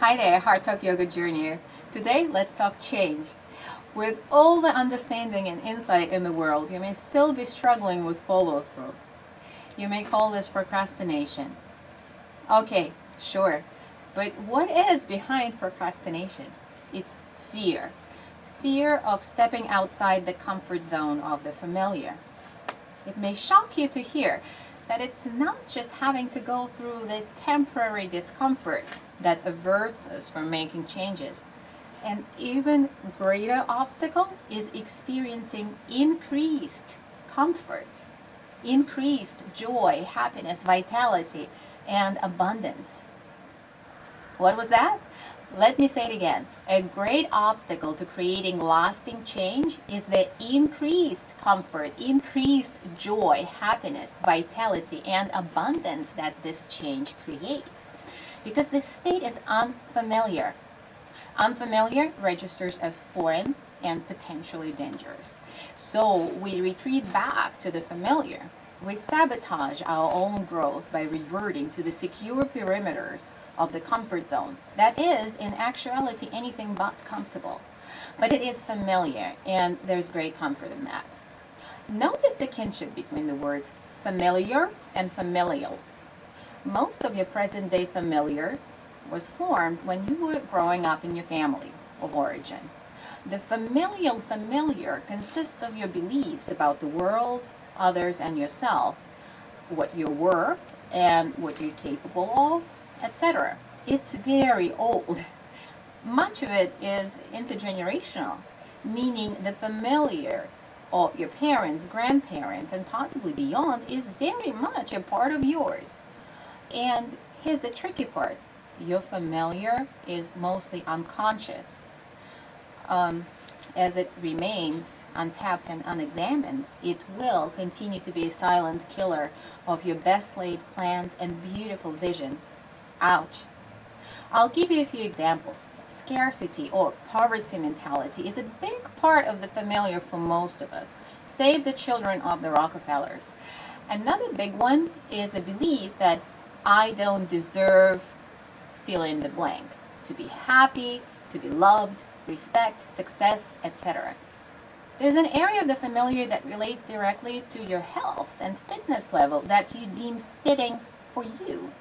Hi there, Heart Talk Yoga Journey. Today, let's talk change. With all the understanding and insight in the world, you may still be struggling with follow through. You may call this procrastination. Okay, sure. But what is behind procrastination? It's fear. Fear of stepping outside the comfort zone of the familiar. It may shock you to hear that it's not just having to go through the temporary discomfort that averts us from making changes. An even greater obstacle is experiencing increased comfort, increased joy, happiness, vitality, and abundance. What was that? Let me say it again. A great obstacle to creating lasting change is the increased comfort, increased joy, happiness, vitality, and abundance that this change creates. Because this state is unfamiliar. Unfamiliar registers as foreign and potentially dangerous. So we retreat back to the familiar. We sabotage our own growth by reverting to the secure perimeters of the comfort zone. That is, in actuality, anything but comfortable. But it is familiar, and there's great comfort in that. Notice the kinship between the words familiar and familial. Most of your present-day familiar was formed when you were growing up in your family of origin. The familiar consists of your beliefs about the world, others, and yourself, what you're worth and what you're capable of, etc. It's very old. Much of it is intergenerational, meaning the familiar of your parents, grandparents, and possibly beyond is very much a part of yours. And here's the tricky part. Your familiar is mostly unconscious. As it remains untapped and unexamined, it will continue to be a silent killer of your best laid plans and beautiful visions. Ouch. I'll give you a few examples. Scarcity or poverty mentality is a big part of the familiar for most of us, save the children of the Rockefellers. Another big one is the belief that I don't deserve fill in the blank, to be happy, to be loved, respect, success, etc. There's an area of the familiar that relates directly to your health and fitness level that you deem fitting for you.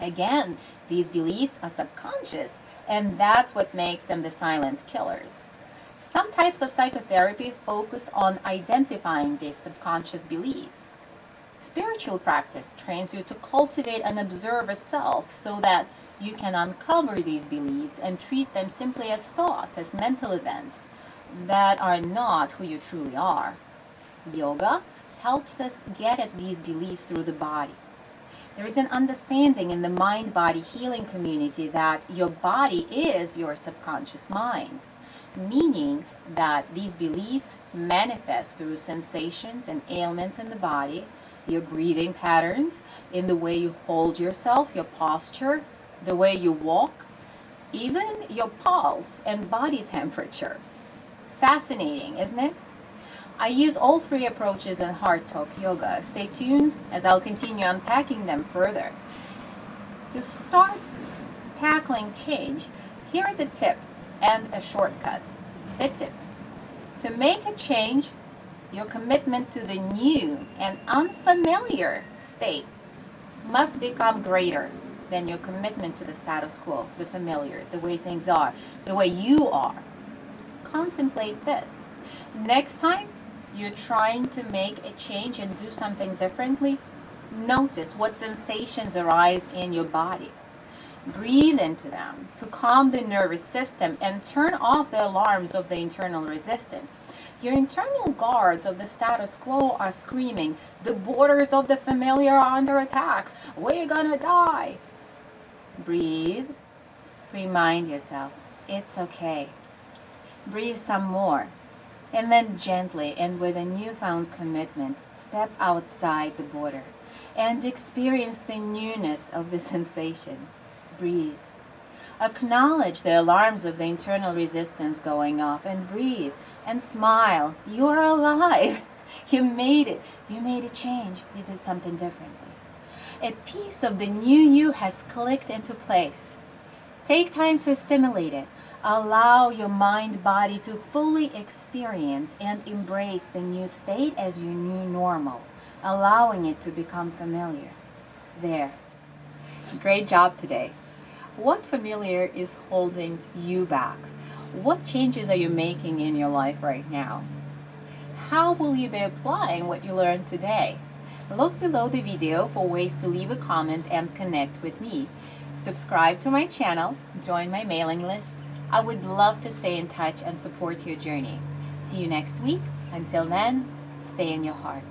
Again, these beliefs are subconscious, and that's what makes them the silent killers. Some types of psychotherapy focus on identifying these subconscious beliefs. Spiritual practice trains you to cultivate and observe a self so that you can uncover these beliefs and treat them simply as thoughts, as mental events that are not who you truly are. Yoga helps us get at these beliefs through the body. There is an understanding in the mind-body healing community that your body is your subconscious mind, meaning that these beliefs manifest through sensations and ailments in the body, your breathing patterns, in the way you hold yourself, your posture, the way you walk, even your pulse and body temperature. Fascinating, isn't it? I use all three approaches in Heart Talk Yoga. Stay tuned as I'll continue unpacking them further. To start tackling change, here is a tip and a shortcut. The tip: to make a change, your commitment to the new and unfamiliar state must become greater than your commitment to the status quo, the familiar, the way things are, the way you are. Contemplate this. Next time you're trying to make a change and do something differently, notice what sensations arise in your body. Breathe into them to calm the nervous system and turn off the alarms of the internal resistance. Your internal guards of the status quo are screaming, the borders of the familiar are under attack, we're gonna die. Breathe. Remind yourself, it's okay. Breathe some more. And then gently and with a newfound commitment, step outside the border and experience the newness of the sensation. Breathe. Acknowledge the alarms of the internal resistance going off and breathe and smile. You're alive. You made it. You made a change. You did something differently. A piece of the new you has clicked into place. Take time to assimilate it. Allow your mind body to fully experience and embrace the new state as your new normal, allowing it to become familiar. There. Great job today. What familiar is holding you back? What changes are you making in your life right now? How will you be applying what you learned today? Look below the video for ways to leave a comment and connect with me. Subscribe to my channel, join my mailing list. I would love to stay in touch and support your journey. See you next week. Until then, stay in your heart.